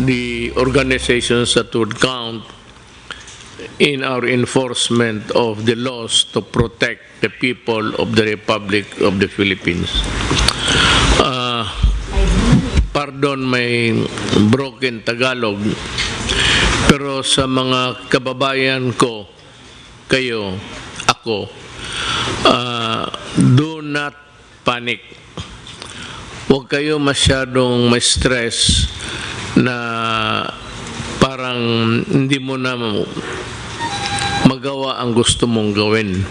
the organizations that would count in our enforcement of the laws to protect the people of the Republic of the Philippines. Pardon my broken Tagalog, pero sa mga kababayan ko, kayo, ako, do not panic. Huwag kayo masyadong may stress na parang hindi mo na magawa ang gusto mong gawin.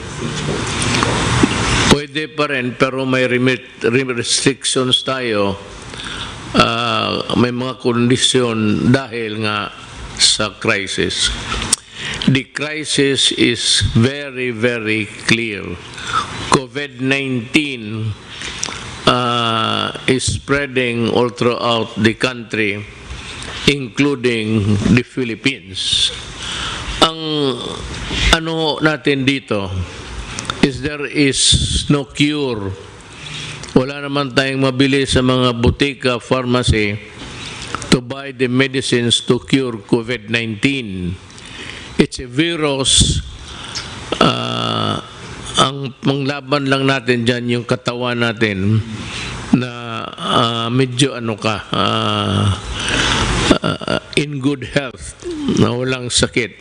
Pwede pa rin, pero may restrictions tayo. May mga kondisyon dahil nga sa crisis. The crisis is very, very clear. COVID-19 is spreading all throughout the country, including the Philippines. Ang ano natin dito is there is no cure. Wala naman tayong mabili sa mga butika, pharmacy to buy the medicines to cure COVID-19. It's a virus. Ang panglaban lang natin dyan yung katawan natin na medyo in good health, na walang sakit.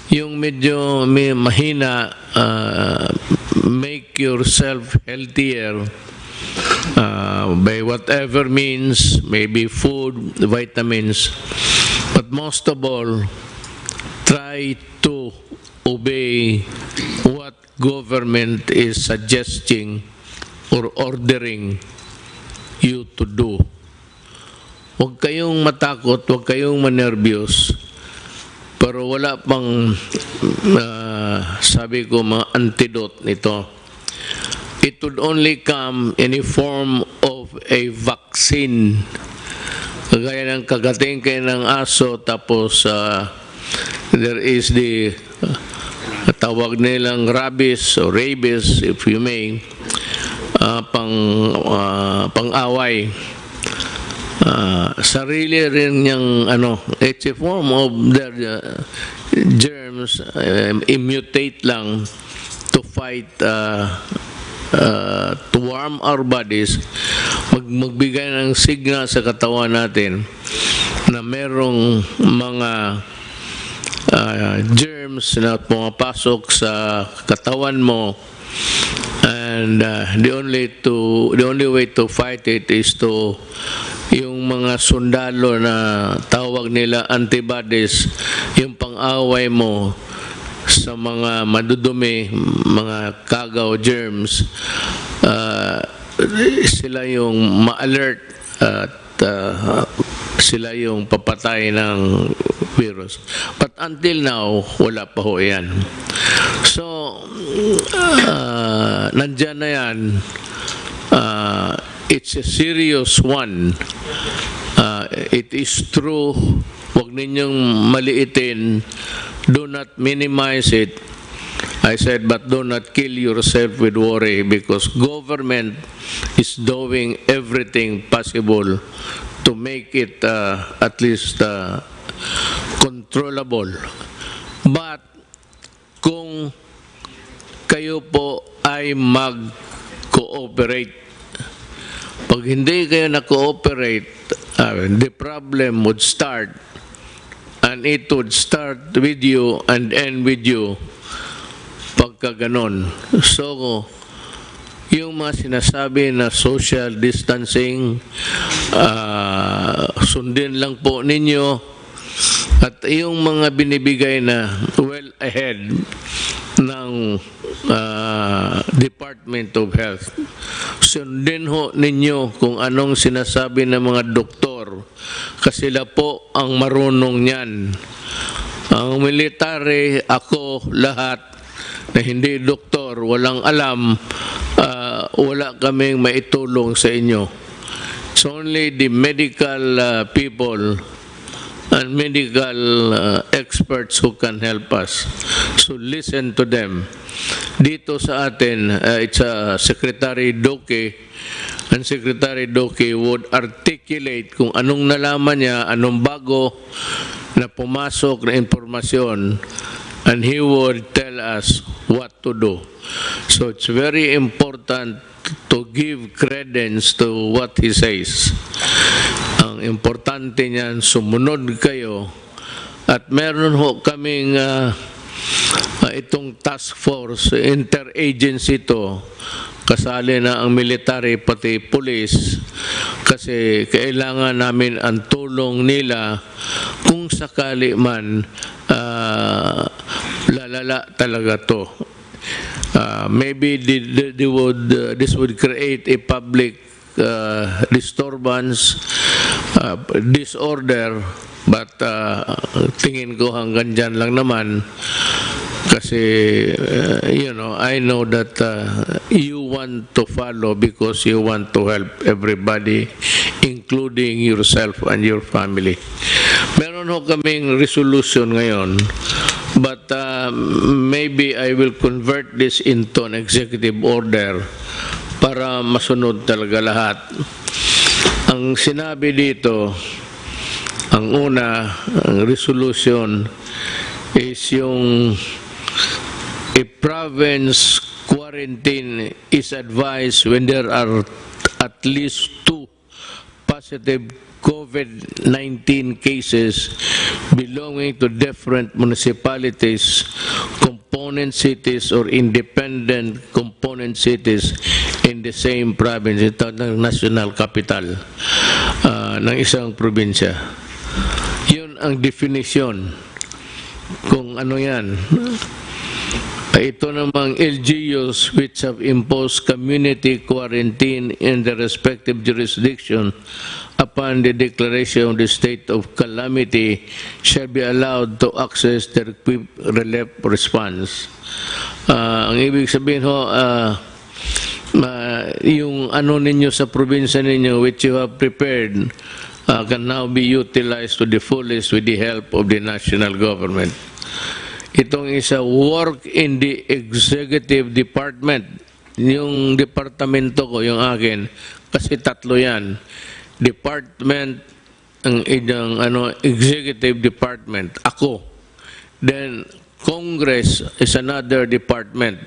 Yung medyo may mahina, make yourself healthier by whatever means, maybe food, vitamins, but most of all, try to obey what government is suggesting or ordering you to do. Huwag kayong matakot, huwag kayong manervyos, pero wala pang sabi ko mga antidote nito. It would only come in a form of a vaccine. Kagaya ng kagating kayo ng aso, tapos there is the tawag nilang rabies or rabies, if you may, pang-away. Sarili rin niyang it's a form of their germs, mutate lang to fight, to warm our bodies, magbigay ng signal sa katawan natin na merong mga germs na pumapasok sa katawan mo, and the only way to fight it is to yung mga sundalo na tawag nila antibodies, yung pang-away mo sa mga madudumi, mga kagaw, germs, sila yung ma-alert at sila yung papatay ng virus. But until now, wala pa ho yan. So, nandyan na yan. It's a serious one. It is true. Huwag ninyong maliitin. Do not minimize it. I said, but do not kill yourself with worry, because government is doing everything possible to make it at least controllable. But kung kayo po ay mag-cooperate, pag hindi kayo na-cooperate, the problem would start, and it would start with you and end with you pagka ganon. So, yung mga sinasabi na social distancing, sundin lang po ninyo, at yung mga binibigay na well ahead ng Department of Health, sundin ho ninyo kung anong sinasabi ng mga doktor, kasi sila po ang marunong niyan. Ang military, ako, lahat na hindi doktor, walang alam, wala kaming maitulong sa inyo. It's only the medical people and medical experts who can help us. So listen to them. Dito sa atin, it's Secretary Duque, and Secretary Duque would articulate kung anong nalaman niya, anong bago na pumasok na impormasyon, and he would tell us what to do. So it's very important to give credence to what he says. Ang importante niyan, sumunod kayo. At meron ho kaming itong task force, interagency to, kasali na ang military pati police, kasi kailangan namin ang tulong nila kung sakali man lalala talaga to. Maybe this would create a public disturbance, disorder, but tingin ko hanggang dyan lang naman. Kasi, I know that you want to follow because you want to help everybody, including yourself and your family. Meron ho kaming resolution ngayon, but maybe I will convert this into an executive order para masunod talaga lahat. Ang sinabi dito, ang una, ang resolution is yung a province quarantine is advised when there are at least 2 positive COVID-19 cases belonging to different municipalities, component cities, or independent component cities in the same province. Ito ng national capital ng isang probinsya. Yun ang definition kung ano yan. Ito namang LGUs which have imposed community quarantine in the respective jurisdiction upon the declaration of the state of calamity shall be allowed to access the relief response. Ang ibig sabihin ho, yung ano ninyo sa probinsya ninyo which you have prepared can now be utilized to the fullest with the help of the national government. Itong isa, work in the executive department. Yung departamento ko, yung akin, kasi tatlo yan. Department, ang executive department, ako. Then, Congress is another department.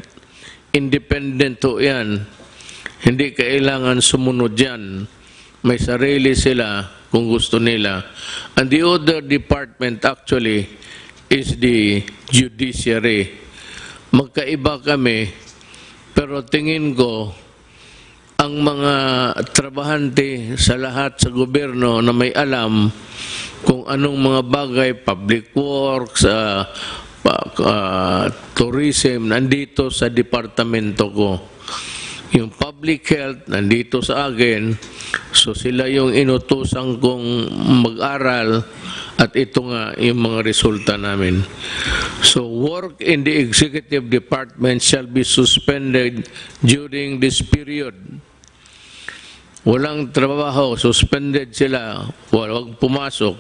Independent to yan. Hindi kailangan sumunod yan. May sarili sila kung gusto nila. And the other department actually is the judiciary. Magkaiba kami, pero tingin ko, ang mga trabahante sa lahat sa gobyerno na may alam kung anong mga bagay, public works, tourism, nandito sa departamento ko. Yung public health, nandito sa akin, so sila yung inutusan kong mag-aral. At ito nga yung mga resulta namin. So, work in the executive department shall be suspended during this period. Walang trabaho, suspended sila, walang pumasok,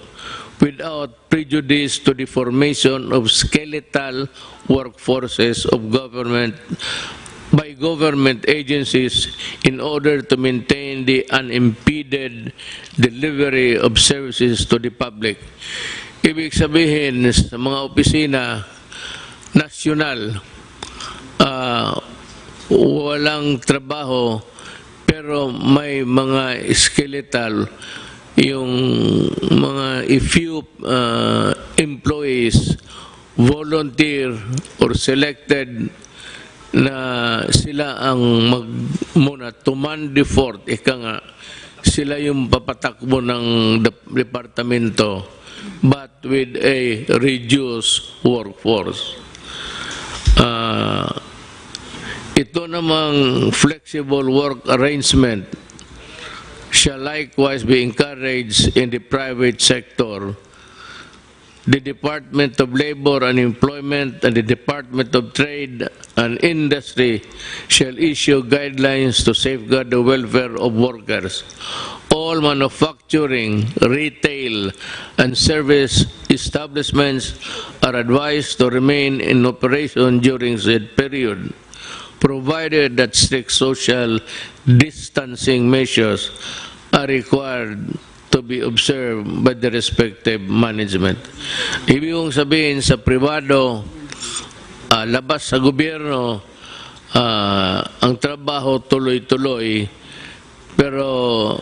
without prejudice to the formation of skeletal workforces of government by government agencies in order to maintain the unimpeded delivery of services to the public. Ibig sabihin, sa mga opisina nasyonal, walang trabaho, pero may mga skeletal, yung mga few employees, volunteer or selected, na sila ang muna command the fort, ika nga, sila yung papatakbo ng departamento, but with a reduced workforce. Ito namang flexible work arrangement shall likewise be encouraged in the private sector. The Department of Labor and Employment and the Department of Trade and Industry shall issue guidelines to safeguard the welfare of workers. All manufacturing, retail, and service establishments are advised to remain in operation during said period. provided that strict social distancing measures are required to be observed by the respective management. Ibig kong sabihin sa privado, labas sa gobyerno, ang trabaho tuloy-tuloy, pero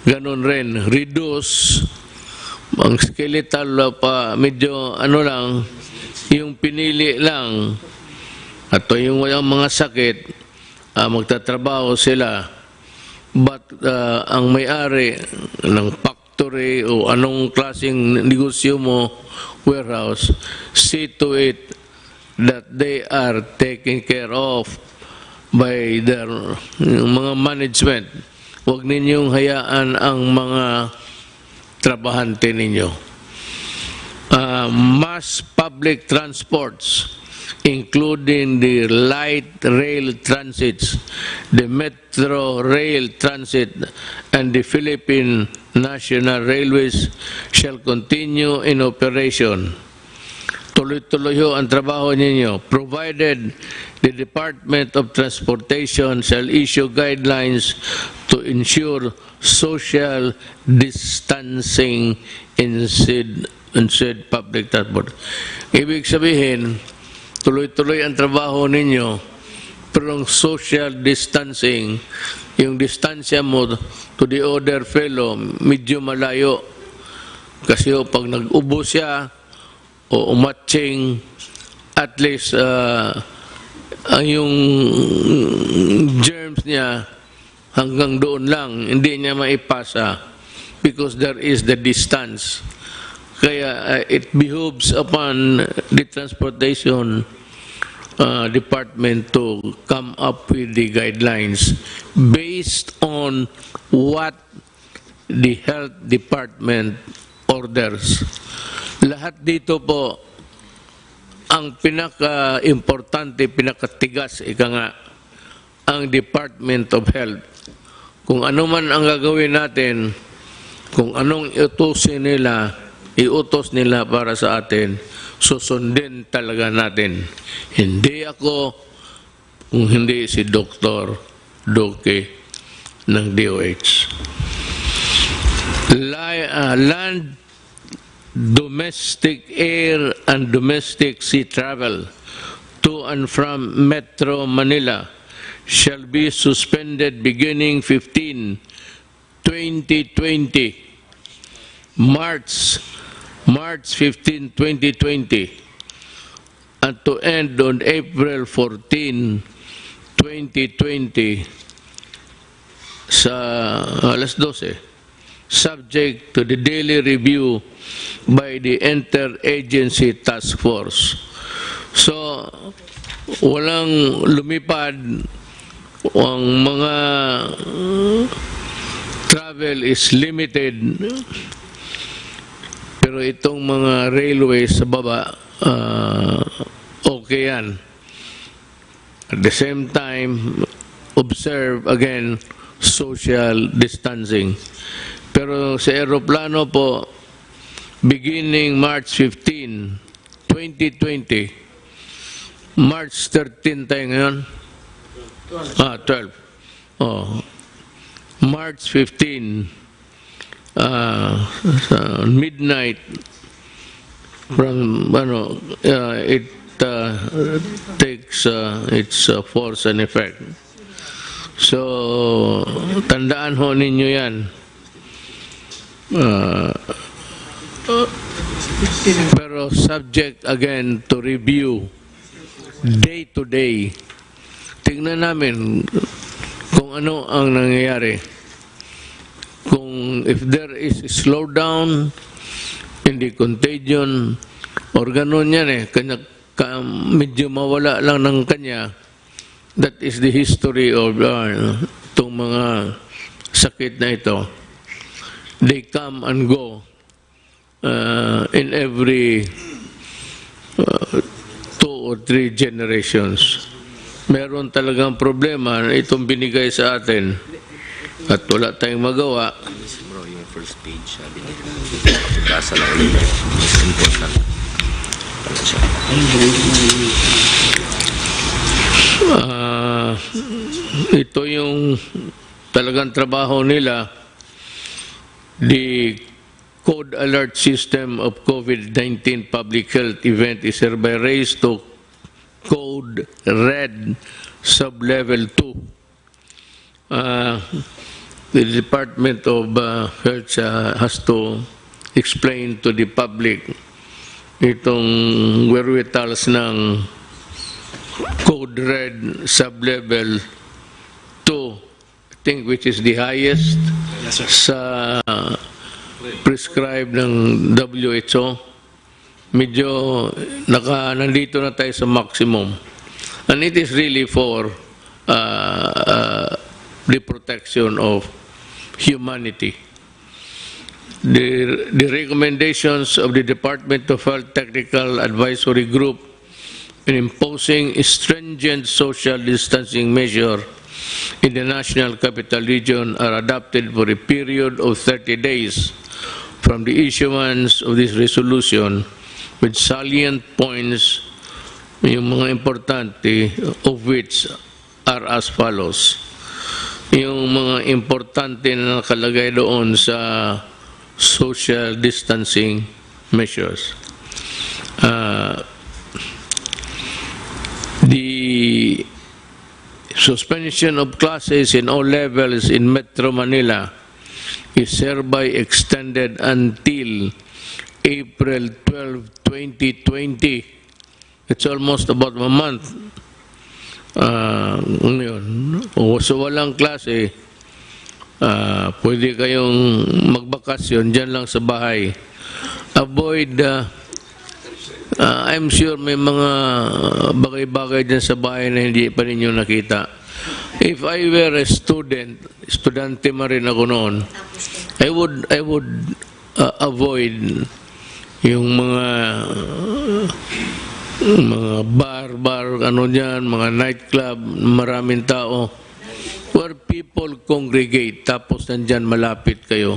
ganun rin, reduce, ang skeletal pa, medyo ano lang, yung pinili lang, at yung mga sakit, magtatrabaho sila, but ang may-ari ng factory o anong klaseng negosyo mo, warehouse, see to it that they are taken care of by their mga management. Huwag ninyong hayaan ang mga trabahante ninyo. Mass public transports, including the light rail transits, the metro rail transit, and the Philippine National Railways shall continue in operation. Tuloy-tuloy ho ang trabaho ninyo, provided the Department of Transportation shall issue guidelines to ensure social distancing in said public transport. Ibig sabihin, tuloy-tuloy ang trabaho ninyo, pero ang social distancing, yung distansya mo to the other fellow, medyo malayo. Kasi pag nag-ubo siya, o umatching, at least yung germs niya hanggang doon lang, hindi niya maipasa because there is the distance. Kaya it behooves upon the transportation department to come up with the guidelines based on what the health department orders. Lahat dito po, ang pinaka-importante, pinakatigas, ika nga, ang Department of Health. Kung ano man ang gagawin natin, kung anong iutos nila para sa atin, susundin talaga natin. Hindi ako, kung hindi si Dr. Duque ng DOH. Land, domestic air and domestic sea travel to and from Metro Manila shall be suspended beginning 15/2020, March 15, 2020, and to end on April 14, 2020 sa alas 12, subject to the daily review by the Interagency Task Force. So, walang lumipad, ang mga travel is limited, pero itong mga railways sa baba, okay yan. At the same time, observe again social distancing. Pero sa aeroplano po, beginning March 15, 2020, March 13 tayo ngayon? 12. Oh. March 15, midnight, from, it takes its force and effect. So, tandaan ho ninyo yan. Pero subject again to review day to day. Tingnan namin kung ano ang nangyayari. Kung if there is a slowdown in the contagion or ganun yan medyo mawala lang ng kanya. That is the history of itong mga sakit na ito. They come and go in every 2 or 3 generations. Meron talagang problema na itong binigay sa atin at wala tayong magawa. Bro, yung first page, sabi niya, kapagkasa lang ulit. Mas important. Pala siya. Ito yung talagang trabaho nila. The code alert system of COVID-19 public health event is hereby raised to code red sub-level 2. The Department of Health has to explain to the public itong wherewithals ng code red sub-level 2, I think, which is the highest sa prescribed ng WHO. Medyo nandito na tayo sa maximum. And it is really for the protection of humanity. The recommendations of the Department of Health Technical Advisory Group in imposing stringent social distancing measure in the National Capital Region are adopted for a period of 30 days from the issuance of this resolution, with salient points, yung mga importante, of which are as follows. Yung mga importante na nakalagay doon sa social distancing measures. The suspension of classes in all levels in Metro Manila is hereby extended until April 12, 2020. It's almost about a month. So walang klase, pwede kayong magbakasyon dyan lang sa bahay. Avoid, I'm sure may mga bagay-bagay dyan sa bahay na hindi pa ninyo nakita. If I were a student, estudyante man rin ako noon, I would avoid yung mga bar, ano dyan, mga nightclub, maraming tao, where people congregate, tapos nandyan malapit kayo.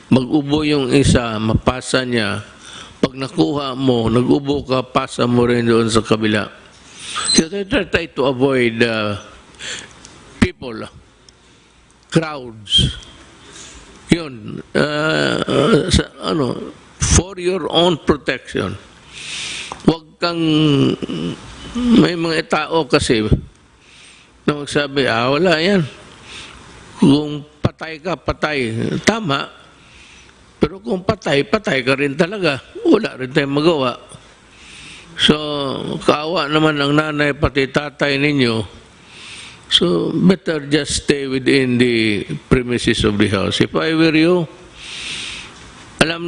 Mag-ubo yung isa, mapasa niya. Pag nakuha mo, nag-ubo ka, pasa mo rin doon sa kabila. So try to avoid people, crowds. Yun, for your own protection. Huwag kang, may mga tao kasi na magsabi, wala yan. Kung patay ka, patay. Tama. Pero kung patay ka rin talaga. Wala rin tayong magawa. So, kaawa naman ang nanay pati tatay ninyo. So, better just stay within the premises of the house. If I were you, alam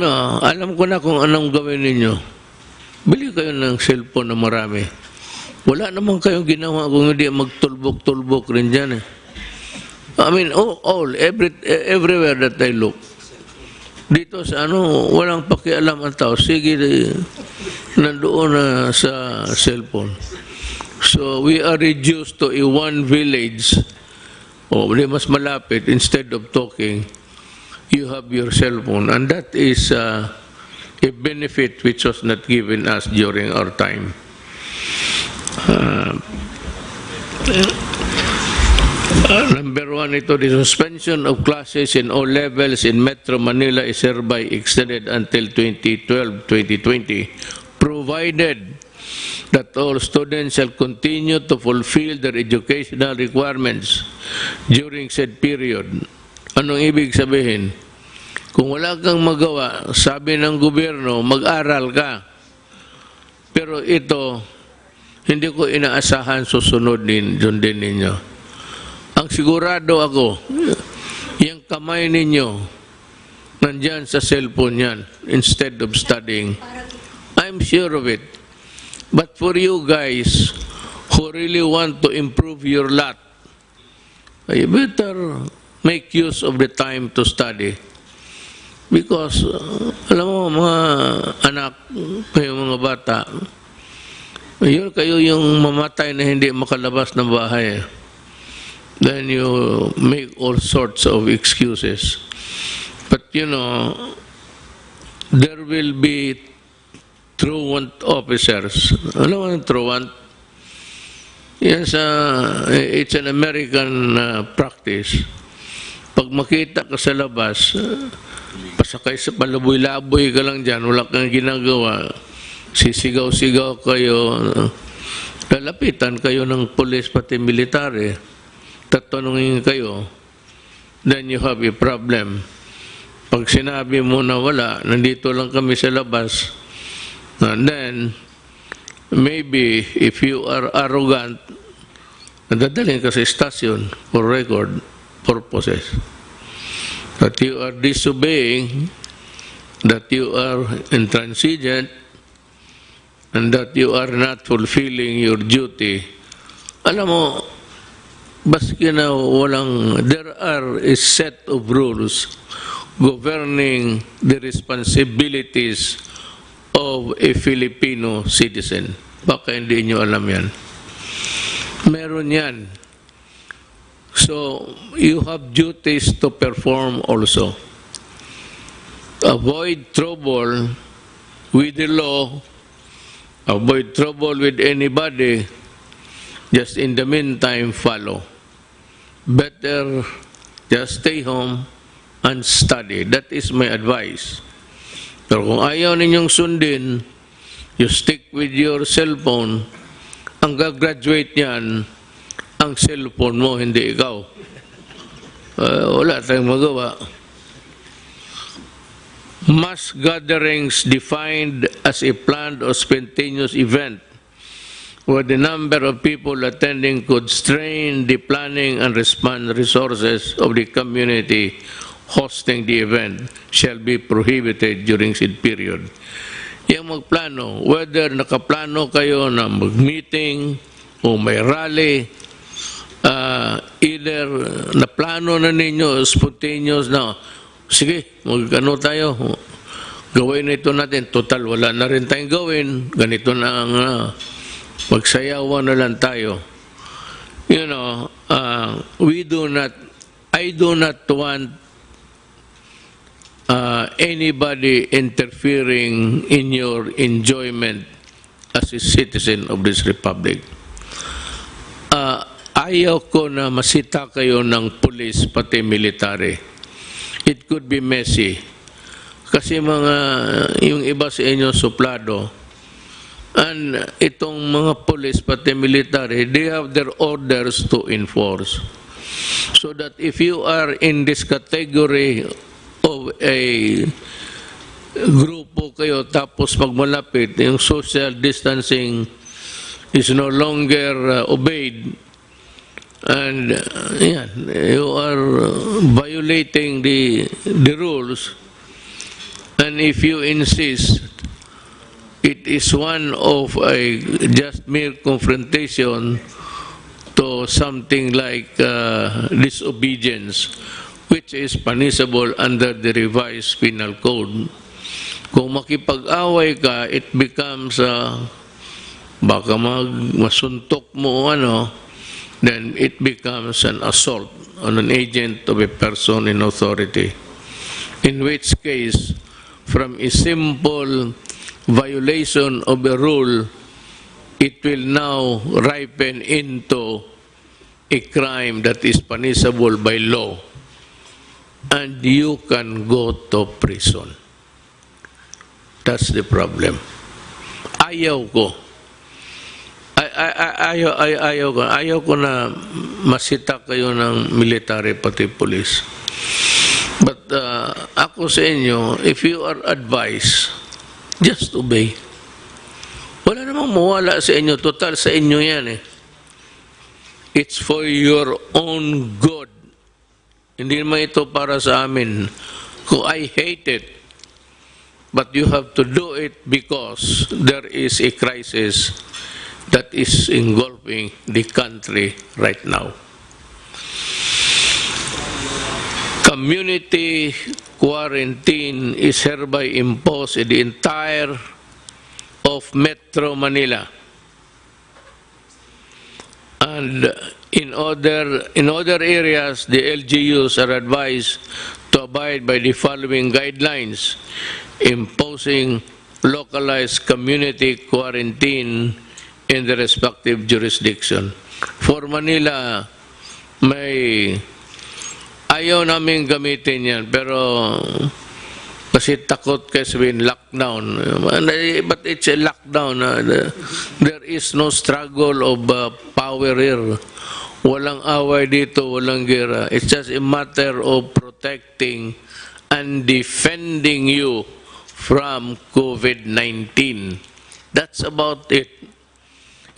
ko na kung anong gawin ninyo. Bili kayo ng cellphone na marami. Wala naman kayong ginawa kung hindi magtulbok-tulbok rin dyan. I mean, everywhere that I look. Dito sa walang pakialam ang tao. Sige, nandoon na sa cellphone. So, we are reduced to a one village. Mas malapit. Instead of talking, you have your cellphone. And that is a benefit which was not given us during our time. Number one, the suspension of classes in all levels in Metro Manila is hereby extended until 2020, provided that all students shall continue to fulfill their educational requirements during said period. Anong ibig sabihin? Kung wala kang magawa, sabi ng gobyerno, mag-aral ka. Pero ito, hindi ko inaasahan susunod din ninyo. Ang sigurado ako, yung kamay ninyo, nandyan sa cellphone yan, instead of studying. I'm sure of it. But for you guys who really want to improve your lot, you better make use of the time to study. Because, alam mo, mga anak, kayo mga bata, kayo yung mamatay na hindi makalabas ng bahay. Then you make all sorts of excuses. But there will be truant officers. Alam mo yung truant? Yes, it's an American practice. Pag makita ka sa labas, pasakay sa palaboy-laboy ka lang dyan, wala kang ginagawa, sisigaw-sigaw kayo, lalapitan kayo ng pulis pati military, tatanungin kayo, then you have a problem. Pag sinabi mo na wala, nandito lang kami sa labas, then maybe if you are arrogant, nadadalhin ka sa stasyon for record purposes. That you are disobeying, that you are intransigent, and that you are not fulfilling your duty. Alam mo, baski na walang, there are a set of rules governing the responsibilities of a Filipino citizen. Baka hindi nyo alam yan. Meron yan. So, you have duties to perform also. Avoid trouble with the law, avoid trouble with anybody, just in the meantime follow. Better just stay home and study. That is my advice. Pero kung ayaw ninyong sundin, you stick with your cellphone, ang gagraduate niyan, ang cellphone mo, hindi ikaw. Wala tayong magawa. Mass gatherings defined as a planned or spontaneous event where the number of people attending could strain the planning and response resources of the community hosting the event shall be prohibited during said period. Yung magplano, whether nakaplano kayo na mag-meeting o may rally, either naplano na ninyo, spontaneous na, sige, mag-ano tayo, gawin na ito natin, total, wala na rin tayong gawin, ganito na ang magsayawan na lang tayo. You know, I do not want anybody interfering in your enjoyment as a citizen of this republic. Ayaw ko na masita kayo ng police pati military. It could be messy. Kasi yung iba sa inyo suplado. And itong mga police pati military, they have their orders to enforce. So that if you are in this category of a grupo kayo tapos magmalapit, yung social distancing is no longer obeyed, and you are violating the rules, and if you insist, it is one of a just mere confrontation to something like disobedience, which is punishable under the revised penal code. Kung makipag-away ka, it becomes, baka masuntok mo then it becomes an assault on an agent of a person in authority. In which case, from a simple violation of a rule, it will now ripen into a crime that is punishable by law. And you can go to prison. That's the problem. Ayaw ko. Ayaw ko na masita kayo ng military pati police. But ako sa inyo, if you are advised, just obey. Wala namang mawala sa inyo. Total sa inyo yan eh. It's for your own good. Hindi naman ito para sa amin. Kung I hate it, but you have to do it because there is a crisis that is engulfing the country right now. Community quarantine is hereby imposed in the entire of Metro Manila. And in other areas, the LGUs are advised to abide by the following guidelines, imposing localized community quarantine in the respective jurisdiction. For Manila, may ayaw namin gamitin yan, pero kasi takot kayo sabihin lockdown. But it's a lockdown. There is no struggle of power here. Walang away dito, walang gera. It's just a matter of protecting and defending you from COVID-19. That's about it.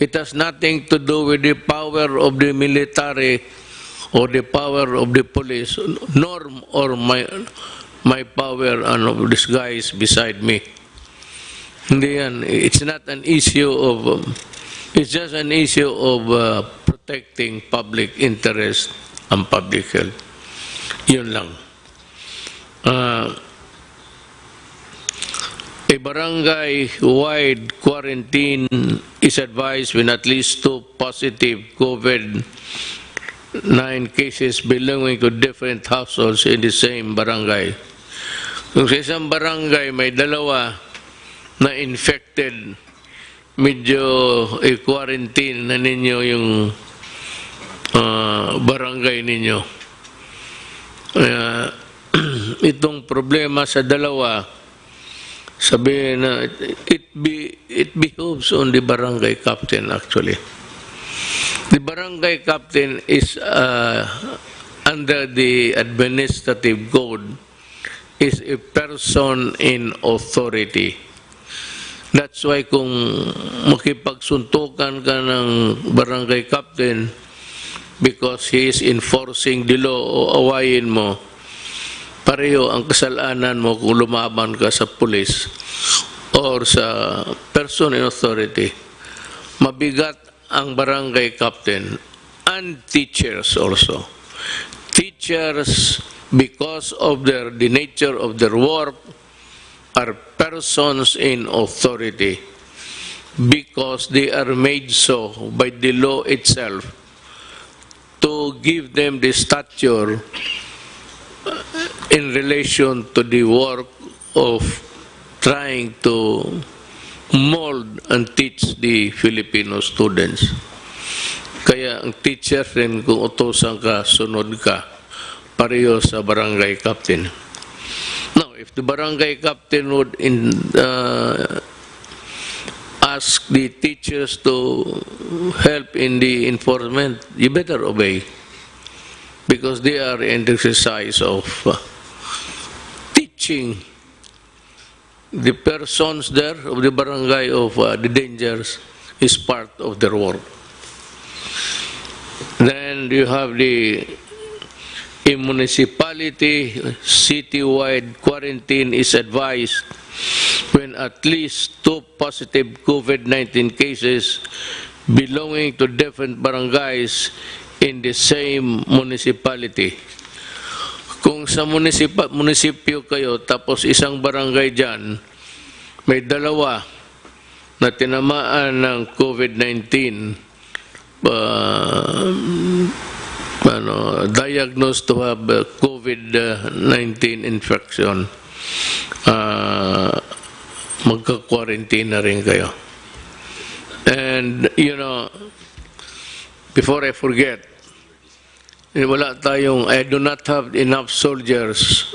It has nothing to do with the power of the military or the power of the police, nor or my power of this guy is beside me. Hindi yan. It's not an issue of, it's just an issue of protecting public interest and public health. Yun lang. A barangay-wide quarantine is advised when at least 2 positive COVID-19 cases belonging to different households in the same barangay. Kung sa isang barangay may 2 na infected, medyo i-quarantine na ninyo yung barangay ninyo. Itong problema sa 2, sabihin na it behoves on the barangay captain actually. The barangay captain is under the administrative code is a person in authority. That's why kung makipagsuntukan ka ng barangay captain because he is enforcing the law o awayin mo, pareho ang kasalanan mo kung lumaban ka sa pulis or sa person in authority. Mabigat ang barangay captain and teachers also. Teachers, because of the nature of their work, are persons in authority because they are made so by the law itself to give them the stature in relation to the work of trying to mold and teach the Filipino students. Kaya ang teacher rin, kung utosan ka, sunod ka, pareho sa barangay captain. Now, if the barangay captain would ask the teachers to help in the enforcement, you better obey. Because they are in the exercise of teaching the persons there of the barangay of the dangers is part of their work. Then you have the municipality, citywide quarantine is advised when at least 2 positive COVID-19 cases belonging to different barangays in the same municipality. Kung sa munisipyo kayo, tapos isang barangay dyan, may 2 na tinamaan ng COVID-19, diagnosed to have COVID-19 infection, magka-quarantine na rin kayo. And, you know, before I forget, wala tayong, I do not have enough soldiers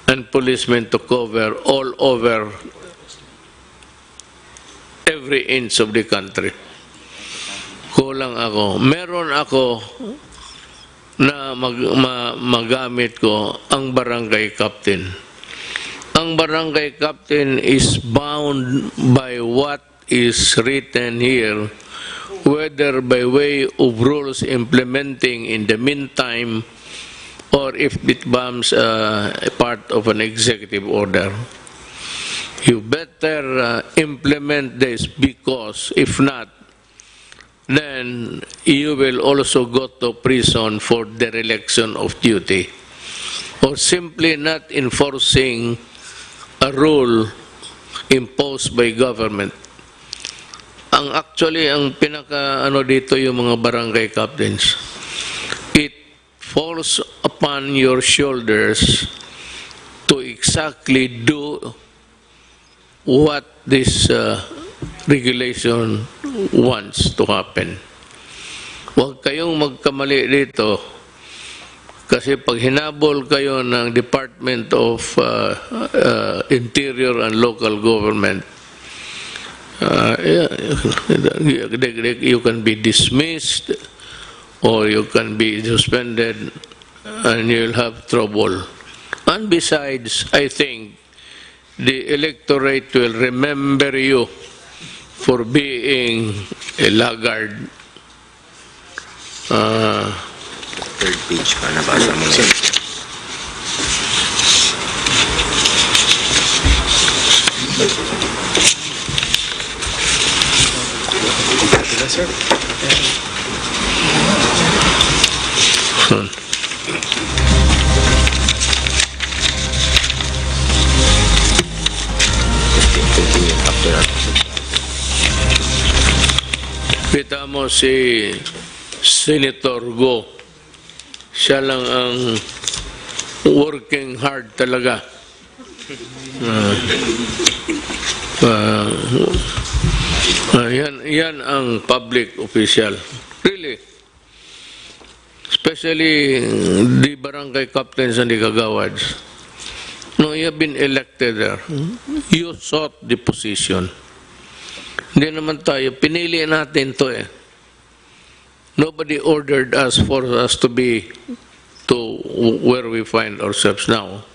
and policemen to cover all over every inch of the country. Kulang ako. Meron ako na magamit ko ang barangay captain. Ang barangay captain is bound by what is written here, whether by way of rules implementing in the meantime or if it becomes a part of an executive order. You better implement this, because if not, then you will also go to prison for dereliction of duty or simply not enforcing a rule imposed by government. Actually, ang pinaka dito yung mga barangay captains. It falls upon your shoulders to exactly do what this regulation wants to happen. huwag kayong magkamali dito kasi pag hinabol kayo ng Department of Interior and Local Government, you can be dismissed or you can be suspended and you'll have trouble. And besides, I think the electorate will remember you for being a laggard. Third page pa, nabasa mo na. Sir. Continue after that. Kita mo si Senator Go. Siya lang ang working hard talaga. Yan ang public official. Really. Especially the barangay captains and the kagawads. No, you have been elected there. You sought the position. Hindi naman tayo. Pinili natin to eh. Nobody ordered us for us to be to where we find ourselves now.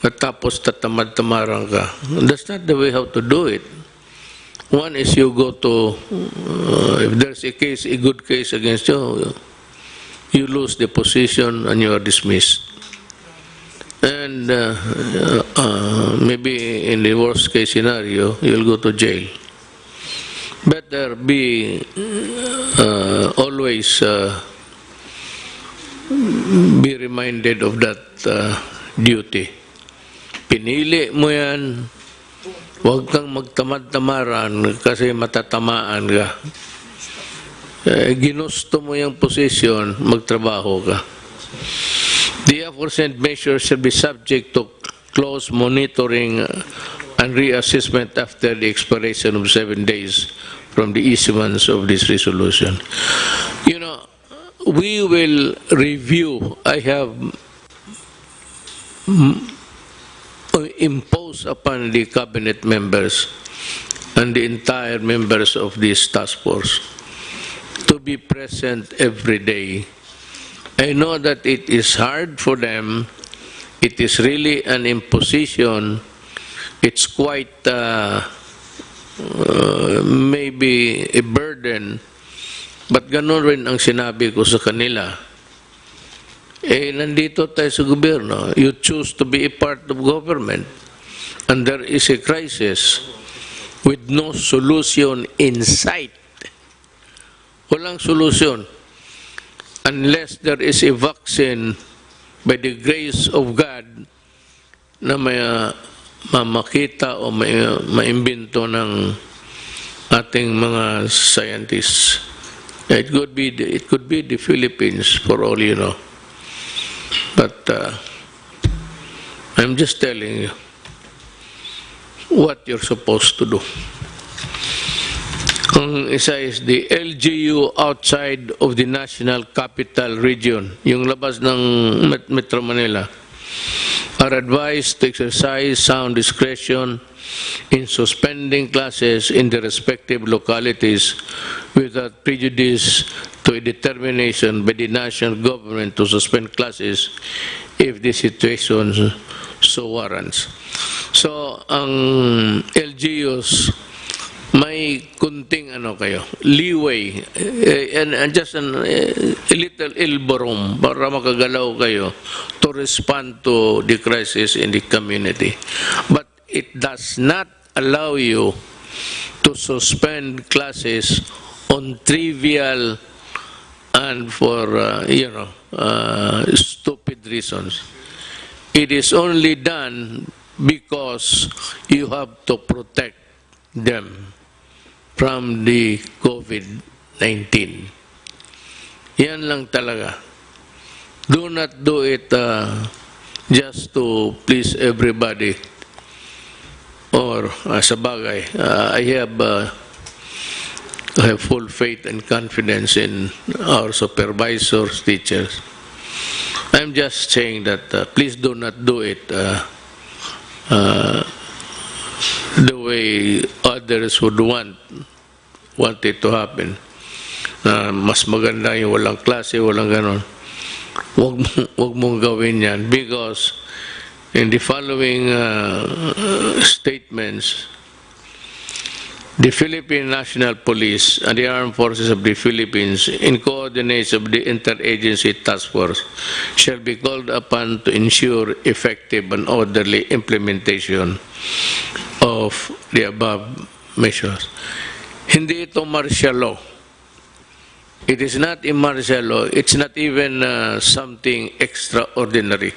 At tapos tatamad-tamaran ka. That's not the way how to do it. One is you go to, if there's a case, a good case against you, you lose the position and you are dismissed. And maybe in the worst case scenario, you'll go to jail. Better be always be reminded of that duty. Pinili mo yan, huwag kang magtamad-tamaran kasi matatamaan ka. Ginusto mo yung posisyon, magtrabaho ka. The aforesaid measures shall be subject to close monitoring and reassessment after the expiration of 7 days from the issuance of this resolution. You know, we will review. I have imposed upon the cabinet members and the entire members of this task force to be present every day. I know that it is hard for them. It is really an imposition. It's quite maybe a burden, but ganun rin ang sinabi ko sa kanila. Nandito tayo sa gobyerno. You choose to be a part of government, and there is a crisis with no solution in sight. Walang solution unless there is a vaccine by the grace of God na may mamakita o maimbento ng ating mga scientists. It could be the Philippines for all you know. But I'm just telling you what you're supposed to do. Ang isa is the LGU outside of the National Capital Region, yung labas ng Metro Manila, are advised to exercise sound discretion in suspending classes in the respective localities without prejudice to a determination by the national government to suspend classes if the situation so warrants. So, ang LGUs, may kunting leeway, and just a little elbow room para makagalaw kayo to respond to the crisis in the community. But it does not allow you to suspend classes on trivial and for, stupid reasons. It is only done because you have to protect them from the COVID-19. Yan lang talaga. Do not do it just to please everybody. Or sa bagay, I have I have full faith and confidence in our supervisors, teachers. I'm just saying that please do not do it the way others would want it to happen. Mas maganda yung walang klase, walang ganon. Wag mong gawin yan because in the following statements, the Philippine National Police and the Armed Forces of the Philippines, in coordination of the Interagency Task Force, shall be called upon to ensure effective and orderly implementation of the above measures. Hindi ito martial law. It is not a martial law. It's not even something extraordinary.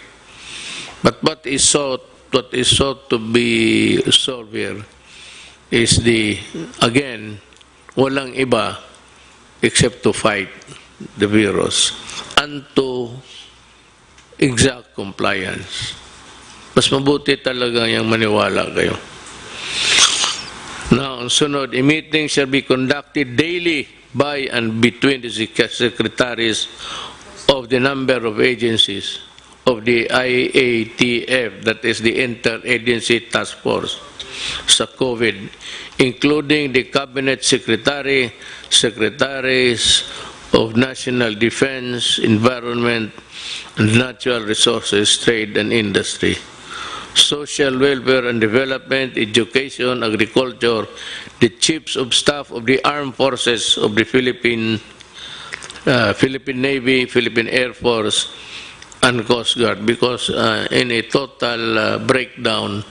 But what is sought to be solved here is again, walang iba except to fight the virus and to exact compliance. Mas mabuti talaga yung maniwala kayo. Now, ang sunod, a meeting shall be conducted daily by and between the secretaries of the number of agencies of the IATF, that is the Interagency Task Force, sa COVID, including the Cabinet Secretary, Secretaries of National Defense, Environment, and Natural Resources, Trade and Industry, Social Welfare and Development, Education, Agriculture, the Chiefs of Staff of the Armed Forces of the Philippine Navy, Philippine Air Force, and Coast Guard, because in a total breakdown,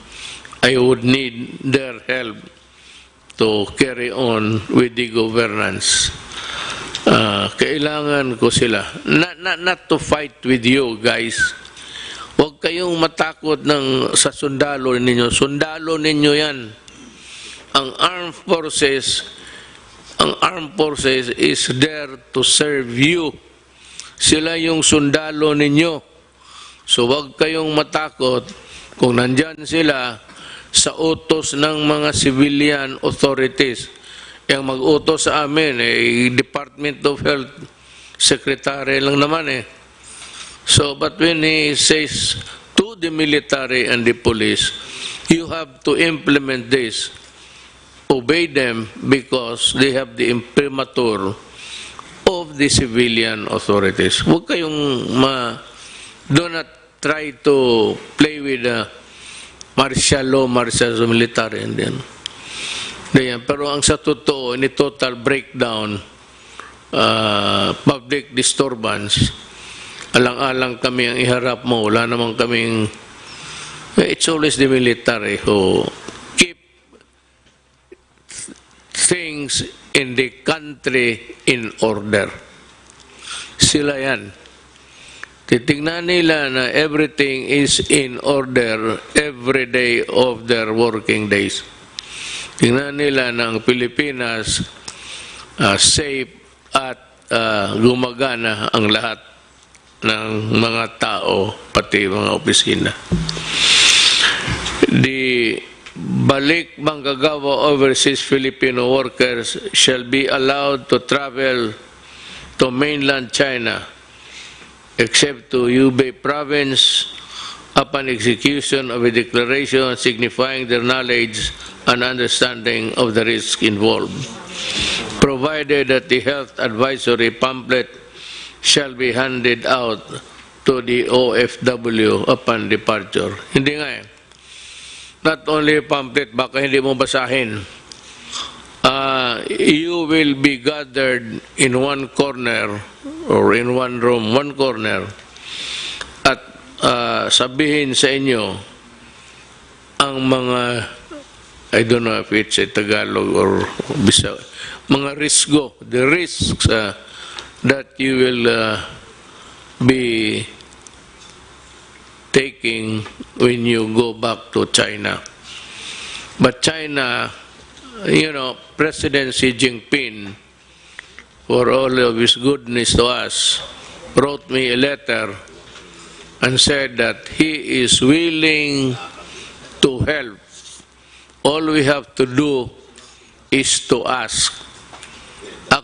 I would need their help to carry on with the governance. Kailangan ko sila. Not to fight with you guys. Huwag kayong matakot sa sundalo ninyo. Sundalo ninyo yan. Ang armed forces is there to serve you. Sila yung sundalo ninyo. So huwag kayong matakot kung nandyan sila sa utos ng mga civilian authorities. Yung mag-utos sa amin, Department of Health Secretary lang naman eh. So, but when he says to the military and the police, you have to implement this, obey them because they have the imprimatur of the civilian authorities. Huwag kayong do not try to play with martial law, military, and then. Pero ang sa totoo, in a total breakdown, public disturbance, alang-alang kami ang iharap mo. Wala namang kaming, it's always the military who keep things in the country in order. Sila yan. Titignan nila na everything is in order every day of their working days. Tingnan nila na ang Pilipinas safe at gumagana ang lahat ng mga tao, pati mga opisina. The balik manggagawa overseas Filipino workers shall be allowed to travel to mainland China except to Hubei province upon execution of a declaration signifying their knowledge and understanding of the risk involved, provided that the health advisory pamphlet shall be handed out to the OFW upon departure. Hindi nga eh. Not only pamphlet, baka hindi mo basahin. You will be gathered in one corner or in one room, one corner, at sabihin sa inyo ang mga, I don't know if it's a Tagalog or Bisaya, mga risgo, the risks that you will be taking when you go back to China. But China, you know, President Xi Jinping, for all of his goodness to us, wrote me a letter and said that he is willing to help. All we have to do is to ask.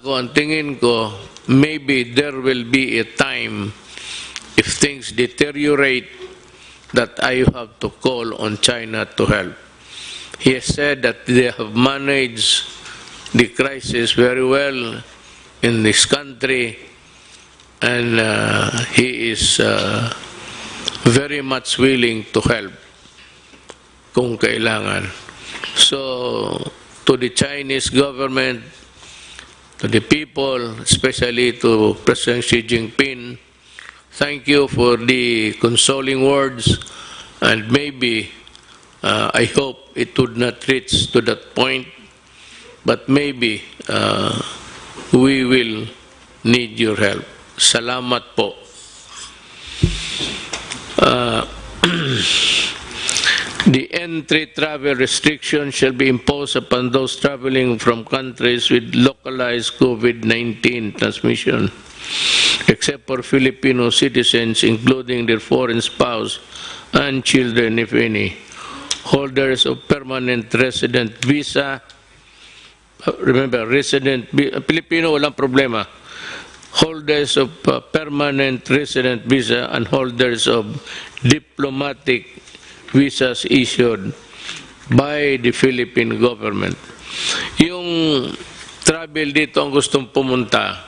ako, ang tingin ko, maybe there will be a time if things deteriorate that I have to call on China to help. He has said that they have managed the crisis very well in this country, and he is very much willing to help kung kailangan. So, to the Chinese government, to the people, especially to President Xi Jinping, thank you for the consoling words, and maybe, I hope it would not reach to that point, but maybe we will need your help. Salamat po. The entry travel restriction shall be imposed upon those traveling from countries with localized COVID-19 transmission, except for Filipino citizens, including their foreign spouse and children, if any. Holders of permanent resident visa, remember, Filipino, walang problema. Holders of permanent resident visa and holders of diplomatic visas issued by the Philippine government. Yung travel dito ang gustong pumunta,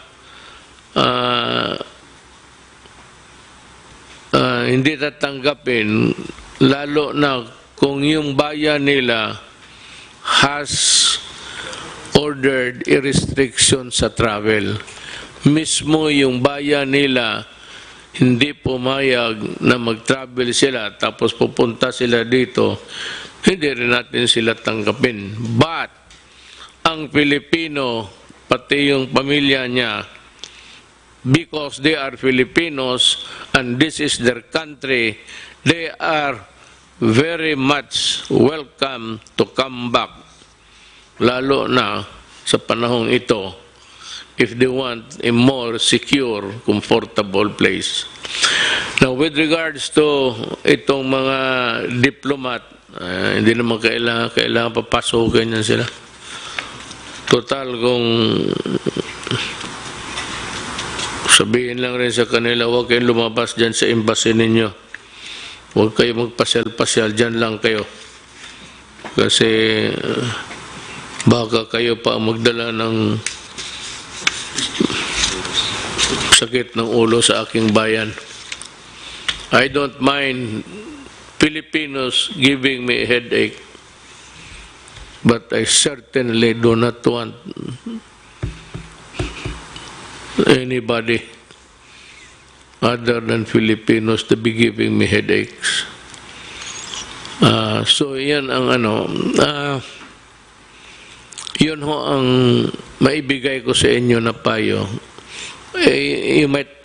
hindi tatanggapin, lalo na kung yung bayan nila has ordered a restriction sa travel. Mismo yung bayan nila hindi pumayag na mag-travel sila tapos pupunta sila dito, hindi rin natin sila tanggapin. But ang Pilipino, pati yung pamilya niya, because they are Filipinos and this is their country, they are very much welcome to come back, lalo na sa panahong ito, if they want a more secure, comfortable place. Now, with regards to itong mga diplomat, hindi naman kailangan papasukin yan sila. Total, kung sabihin lang rin sa kanila, huwag kayong lumabas dyan sa embassy ninyo. Huwag kayo magpasyal-pasyal, dyan lang kayo. Kasi baka kayo pa magdala ng sakit ng ulo sa aking bayan. I don't mind Filipinos giving me a headache, but I certainly do not want anybody other than Filipinos to be giving me headaches. So yan ang yun ho ang maibigay ko sa inyo na payo. You might,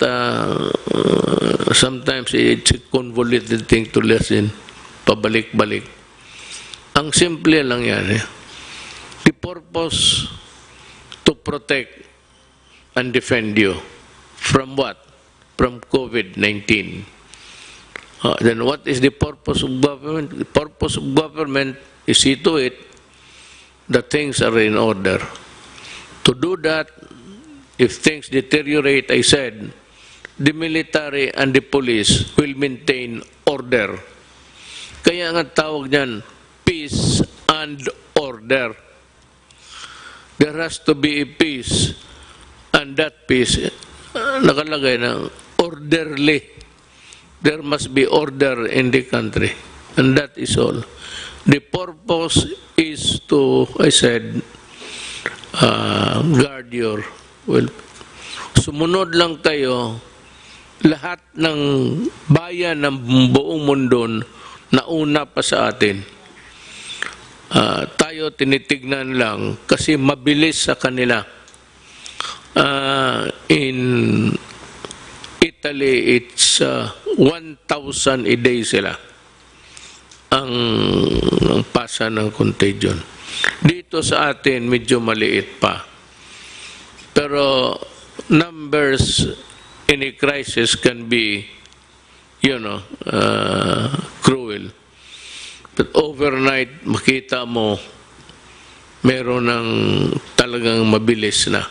sometimes it's a convoluted thing to listen, pabalik-balik. Ang simple lang yan. The purpose to protect and defend you from what? From COVID-19. Then what is the purpose of government? The purpose of government is see to it that things are in order. To do that, if things deteriorate, I said, the military and the police will maintain order. Kaya nga tawag niyan, peace and order. There has to be a peace, and that peace, nakalagay na, orderly. There must be order in the country, and that is all. The purpose is to, I said, guard your well. Sumunod lang tayo, lahat ng bayan ng buong mundo nauna pa sa atin. Tayo tinitignan lang kasi mabilis sa kanila. In Italy, it's 1,000 a day sila ang pasa ng contagion. Dito sa atin, medyo maliit pa. Pero numbers in a crisis can be, cruel. But overnight, makita mo, meron ng talagang mabilis na.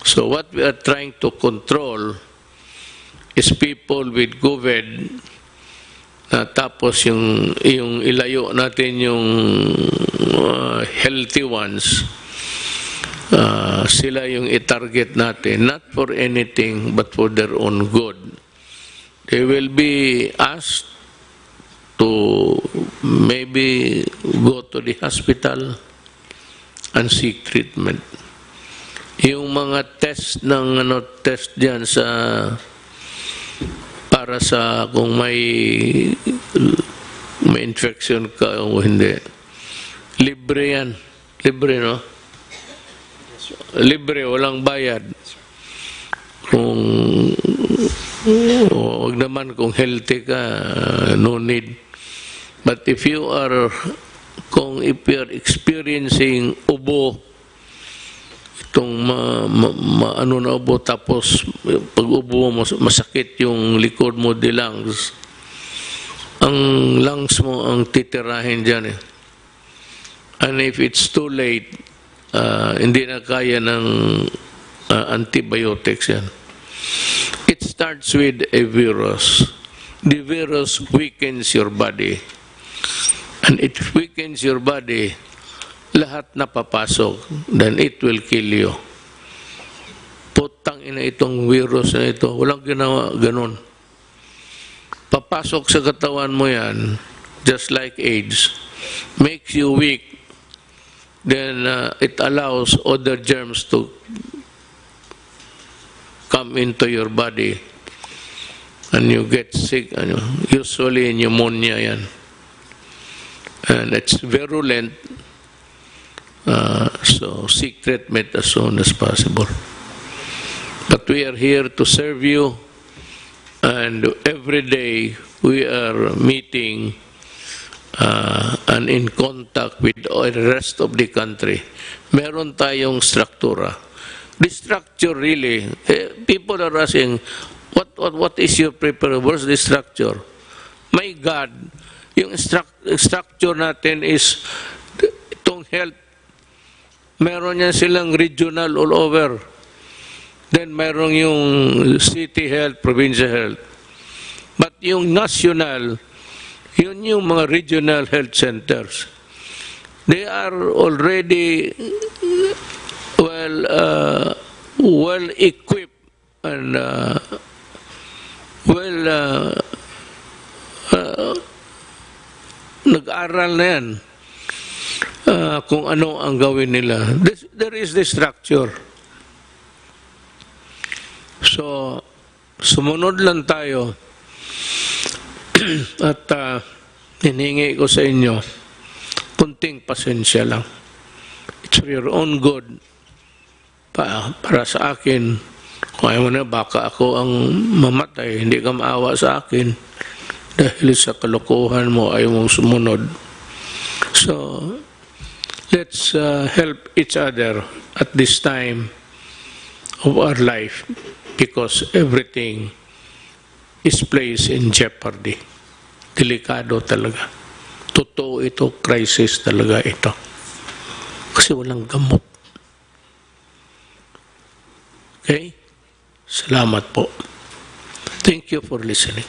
So what we are trying to control is people with COVID, tapos yung ilayo natin yung healthy ones, sila yung i-target natin, not for anything but for their own good. They will be asked to maybe go to the hospital and seek treatment. Yung mga test ng test diyan sa para sa kung may infection ka o hindi. Libre yan. Libre, no? Libre, walang bayad. Kung wag naman kung healthy ka, no need. But if you are experiencing ubo, itong ano na ubo, tapos pag ubo mo, masakit yung likod mo, the lungs. Ang lungs mo ang titirahin dyan eh. And if it's too late, hindi na kaya ng antibiotics yan. It starts with a virus. The virus weakens your body. And it weakens your body, lahat na papasok, then it will kill you. Putang ina itong virus na ito, walang ginawa ganun. Papasok sa katawan mo yan, just like AIDS, makes you weak, then it allows other germs to come into your body, and you get sick, usually pneumonia yan. And it's virulent, so seek treatment as soon as possible. But we are here to serve you, and every day we are meeting and in contact with the rest of the country. Meron tayong struktura. The structure really, people are asking, what is your preparation? What's the structure? My God, yung structure natin is itong health. Meron yan silang regional all over. Then meron yung city health, provincial health. But yung national, yun yung mga regional health centers. They are already well equipped and nag-aral na yan kung ano ang gawin nila. There is the structure. So, sumunod lang tayo at hiningi ko sa inyo kunting pasensya lang. It's for your own good. Para sa akin, kung ayaw mo na, baka ako ang mamatay, hindi ka maawa sa akin dahil sa kalokohan mo ayaw mong sumunod. So, let's help each other at this time of our life because everything is placed in jeopardy. Delikado talaga. Totoo ito, crisis talaga ito. Kasi walang gamot. Okay? Salamat po. Thank you for listening.